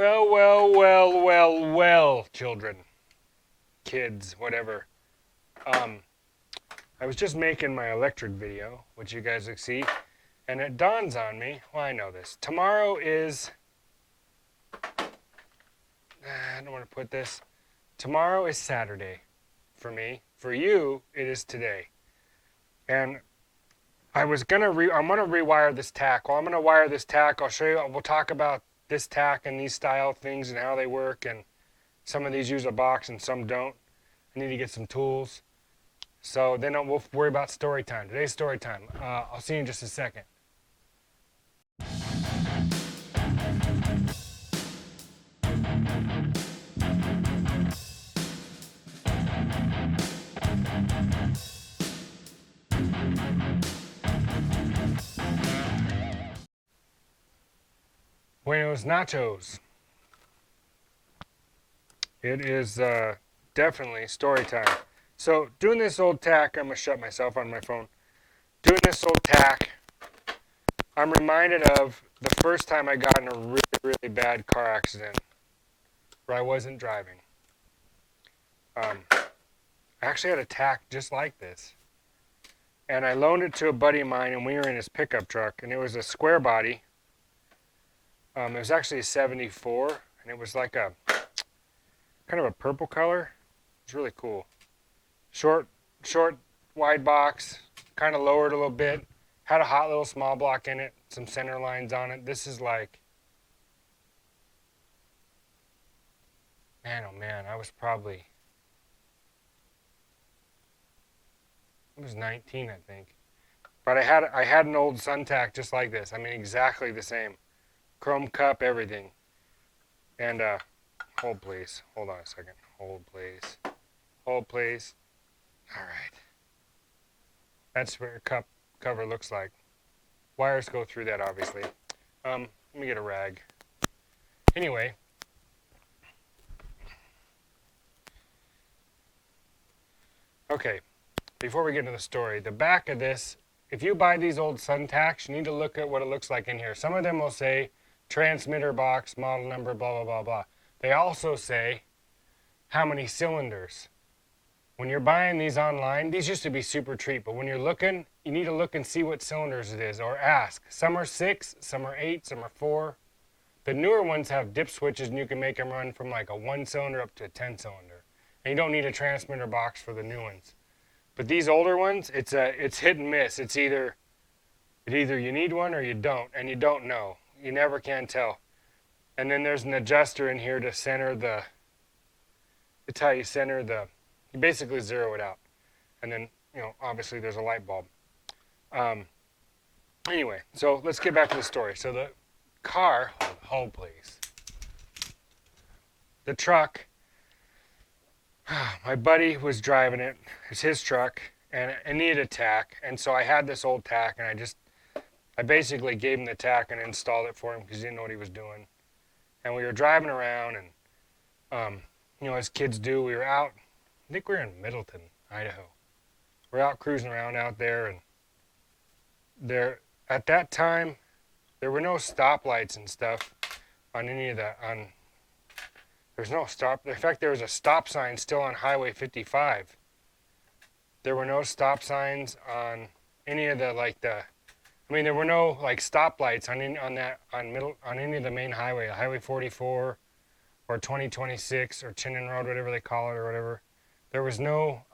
Well, children, kids, whatever. Um, I was just making my electric video, which you guys will see, and it dawns on me, well, I know this. Tomorrow is, I don't want to put this, tomorrow is Saturday for me. For you, it is today. And I'm gonna rewire this tack. Well, I'm gonna wire this tack. I'll show you, we'll talk about this tack and these style things and how they work, and some of these use a box and some don't. I need to get some tools. So then we'll worry about story time. Today's story time. I'll see you in just a second. Buenos nachos. It is definitely story time. So doing this old tack, I'm gonna shut myself on my phone. Doing this old tack, I'm reminded of the first time I got in a really, really bad car accident where I wasn't driving. I actually had a tack just like this. And I loaned it to a buddy of mine, and we were in his pickup truck, and it was a square body. It was actually a 74, and it was like a kind of a purple color. It's really cool. Short, wide box, kind of lowered a little bit. Had a hot little small block in it, some center lines on it. This is like, man, oh man, I was 19, I think. But I had an old Suntac just like this. I mean, exactly the same. Chrome cup, everything. And hold please. Hold on a second. Hold please. Hold please. All right. That's what your cover looks like. Wires go through that, obviously. Let me get a rag. Anyway. Okay. Before we get into the story, the back of this, if you buy these old Suntacs, you need to look at what it looks like in here. Some of them will say transmitter box, model number, blah, blah, blah, blah. They also say how many cylinders. When you're buying these online, these used to be super cheap, but when you're looking, you need to look and see what cylinders it is, or ask. Some are 6, some are 8, some are 4. The newer ones have dip switches, and you can make them run from like a 1 cylinder up to a 10 cylinder. And you don't need a transmitter box for the new ones. But these older ones, it's hit and miss. It's either you need one or you don't, and you don't know. You never can tell. And then there's an adjuster in here to center it's how you center you basically zero it out. And then, obviously there's a light bulb. Anyway, so let's get back to the story. So the car, hold please. The truck, my buddy was driving it. It's his truck, and it needed a tack. And so I had this old tack, and I basically gave him the tack and installed it for him because he didn't know what he was doing. And we were driving around, and, as kids do, we were out. I think we were in Middleton, Idaho. We're out cruising around out there, and at that time, there were no stoplights and stuff on any of there's no stop. In fact, there was a stop sign still on Highway 55. There were no stop signs on any of there were no like stoplights on any of the main highway, Highway 44 or 2026 or Chinnen Road, whatever they call it or whatever. There was no,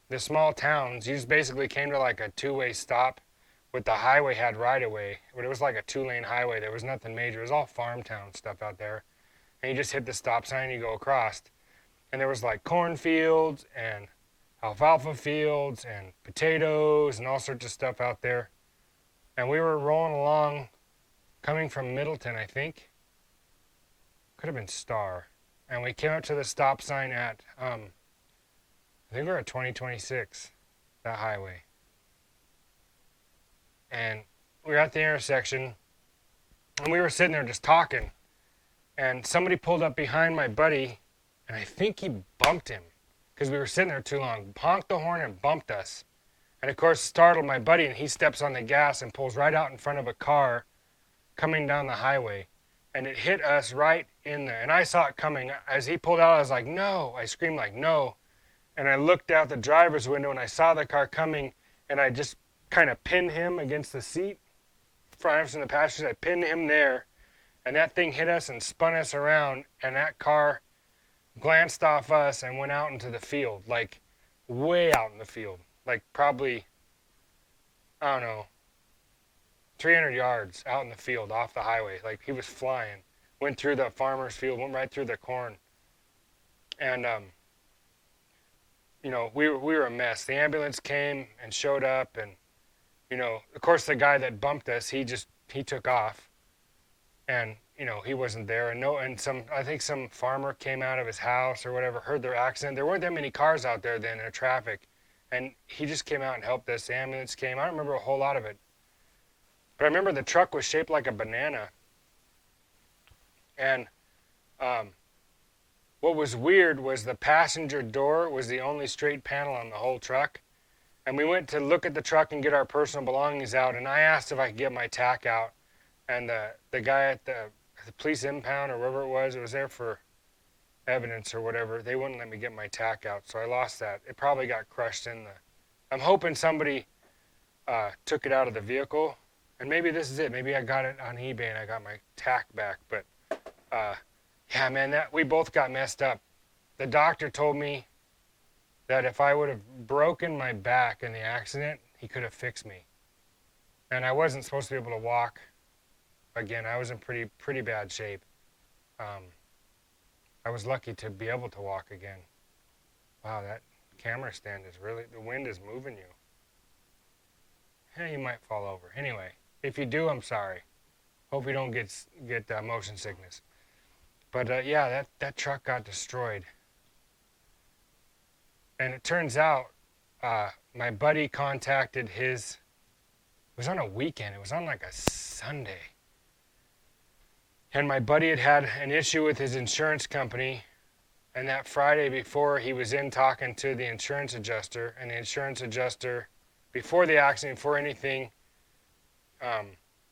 the small towns, you just basically came to like a 2-way stop with the highway had right of way, but it was like a 2-lane highway. There was nothing major. It was all farm town stuff out there. And you just hit the stop sign and you go across. And there was like cornfields and alfalfa fields and potatoes and all sorts of stuff out there. And we were rolling along, coming from Middleton, I think. Could have been Star. And we came up to the stop sign at, I think we were at 2026, that highway. And we were at the intersection, and we were sitting there just talking. And somebody pulled up behind my buddy, and I think he bumped him because we were sitting there too long. Honked the horn and bumped us. And of course, startled my buddy, and he steps on the gas and pulls right out in front of a car coming down the highway. And it hit us right in there. And I saw it coming. As he pulled out, I was like, no. I screamed like, no. And I looked out the driver's window and I saw the car coming, and I just kind of pinned him against the seat. Front of us in the passenger, I pinned him there, and that thing hit us and spun us around, and that car glanced off us and went out into the field, like way out in the field, like probably, I don't know, 300 yards out in the field off the highway. Like he was flying, went through the farmer's field, went right through the corn. And, we were a mess. The ambulance came and showed up, and, of course the guy that bumped us, he took off, and, he wasn't there. And I think some farmer came out of his house or whatever, heard their accident. There weren't that many cars out there then in traffic. And he just came out and helped us. The ambulance came. I don't remember a whole lot of it. But I remember the truck was shaped like a banana. And what was weird was the passenger door was the only straight panel on the whole truck. And we went to look at the truck and get our personal belongings out. And I asked if I could get my tack out. And the guy at the police impound or wherever it was there for evidence or whatever, they wouldn't let me get my tack out. So I lost that. It probably got crushed in the... I'm hoping somebody took it out of the vehicle. And maybe this is it. Maybe I got it on eBay and I got my tack back. But yeah, man, we both got messed up. The doctor told me that if I would have broken my back in the accident, he could have fixed me. And I wasn't supposed to be able to walk again. I was in pretty bad shape. I was lucky to be able to walk again. Wow, that camera stand is really, the wind is moving you. Yeah, you might fall over. Anyway, if you do, I'm sorry. Hope you don't get motion sickness. But yeah, that truck got destroyed. And it turns out my buddy contacted it was on a weekend. It was on like a Sunday. And my buddy had an issue with his insurance company. And that Friday before, he was in talking to the insurance adjuster. And the insurance adjuster, before the accident, before anything,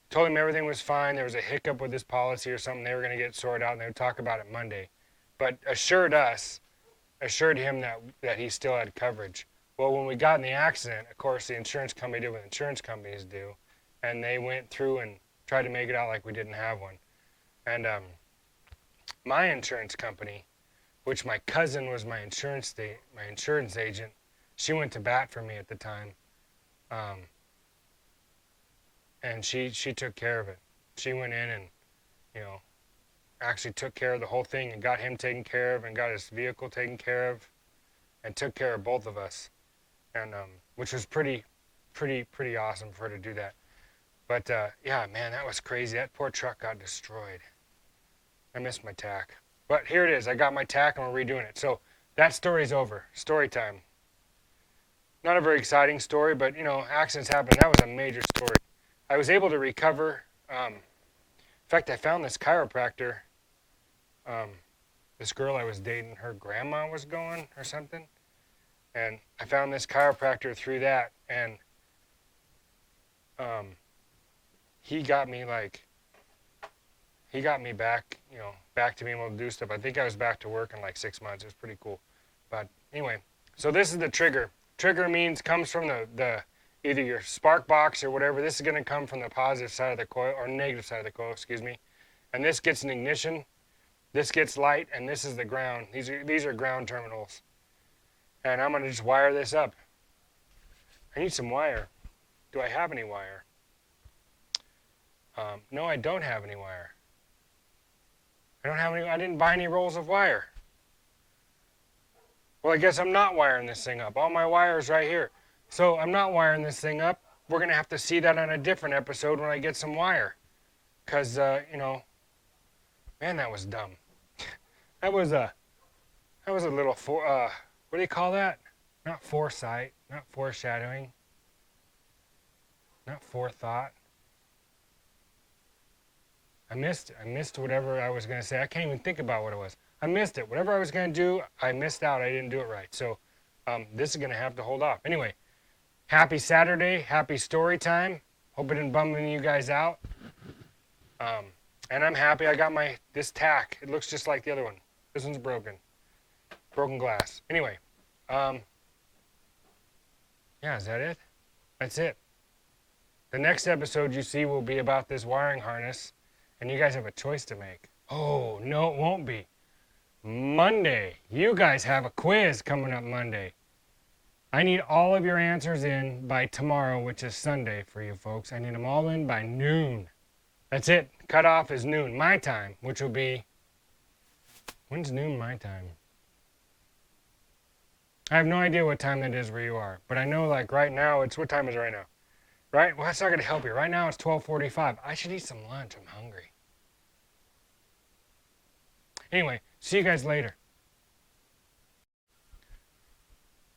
told him everything was fine. There was a hiccup with his policy or something. They were going to get sorted out, and they would talk about it Monday. But assured him that he still had coverage. Well, when we got in the accident, of course, the insurance company did what insurance companies do. And they went through and tried to make it out like we didn't have one. And my insurance company, which my cousin was my insurance agent, she went to bat for me at the time. And she took care of it. She went in and, actually took care of the whole thing and got him taken care of and got his vehicle taken care of and took care of both of us. And which was pretty awesome for her to do that. But yeah, man, that was crazy. That poor truck got destroyed. I missed my tack. But here it is. I got my tack and we're redoing it. So that story's over. Story time. Not a very exciting story, but accidents happen. That was a major story. I was able to recover. In fact, I found this chiropractor. This girl I was dating, her grandma was going or something. And I found this chiropractor through that. And he got me back, back to being able to do stuff. I think I was back to work in like 6 months. It was pretty cool. But anyway, so this is the trigger. Trigger comes from the either your spark box or whatever. This is going to come from the positive side of the coil, or negative side of the coil, excuse me. And this gets an ignition, this gets light, and this is the ground. These are ground terminals. And I'm going to just wire this up. I need some wire. Do I have any wire? No, I don't have any wire. I didn't buy any rolls of wire. Well, I guess I'm not wiring this thing up. All my wire's right here. So I'm not wiring this thing up. We're going to have to see that on a different episode when I get some wire. Because, man, that was dumb. That was a little, what do you call that? Not foresight, not foreshadowing, not forethought. I missed whatever I was going to say. I can't even think about what it was. I missed it. Whatever I was going to do, I missed out. I didn't do it right. So this is going to have to hold off. Anyway, happy Saturday. Happy story time. Hope it didn't bum you guys out. And I'm happy I got this tack. It looks just like the other one. This one's broken. Broken glass. Anyway, yeah, is that it? That's it. The next episode you see will be about this wiring harness, and you guys have a choice to make. Oh, no, it won't be. Monday. You guys have a quiz coming up Monday. I need all of your answers in by tomorrow, which is Sunday for you folks. I need them all in by noon. That's it. Cutoff is noon, my time, which will be... When's noon my time? I have no idea what time that is where you are, but I know like right now, what time is it right now? Right? Well, that's not going to help you. Right now it's 12:45. I should eat some lunch. I'm hungry. Anyway, see you guys later.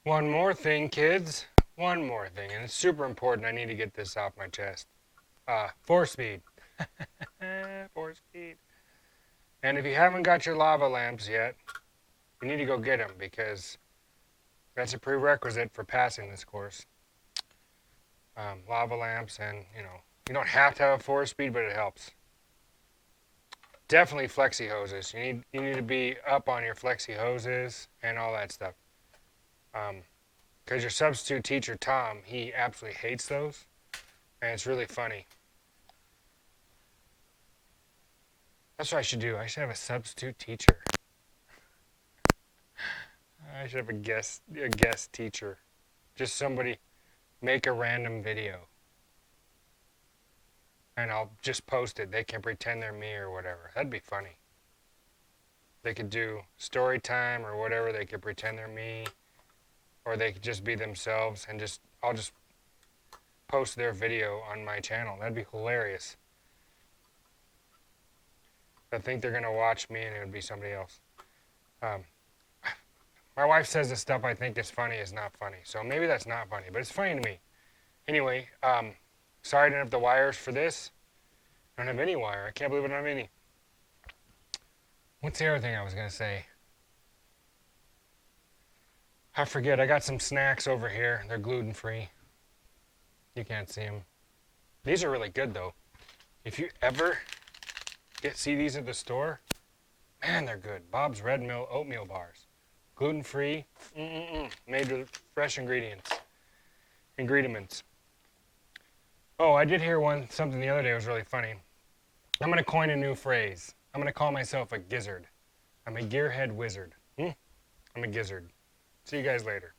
One more thing, kids. One more thing, and it's super important. I need to get this off my chest. 4-speed. 4-speed. And if you haven't got your lava lamps yet, you need to go get them because that's a prerequisite for passing this course. Lava lamps, and you don't have to have a 4-speed, but it helps. Definitely flexi hoses. You need to be up on your flexi hoses and all that stuff. Because your substitute teacher Tom, he absolutely hates those, and it's really funny. That's what I should do. I should have a substitute teacher. I should have a guest teacher. Just somebody make a random video. And I'll just post it. They can pretend they're me or whatever. That'd be funny. They could do story time or whatever. They could pretend they're me. Or they could just be themselves and I'll just post their video on my channel. That'd be hilarious. I think they're going to watch me and it would be somebody else. My wife says the stuff I think is funny is not funny. So maybe that's not funny, but it's funny to me. Anyway, sorry I didn't have the wires for this. I don't have any wire. I can't believe I don't have any. What's the other thing I was going to say? I forget. I got some snacks over here. They're gluten-free. You can't see them. These are really good, though. If you ever see these at the store, man, they're good. Bob's Red Mill oatmeal bars. Gluten-free, made with fresh ingredients. Oh, I did hear something the other day was really funny. I'm going to coin a new phrase. I'm going to call myself a gizzard. I'm a gearhead wizard. I'm a gizzard. See you guys later.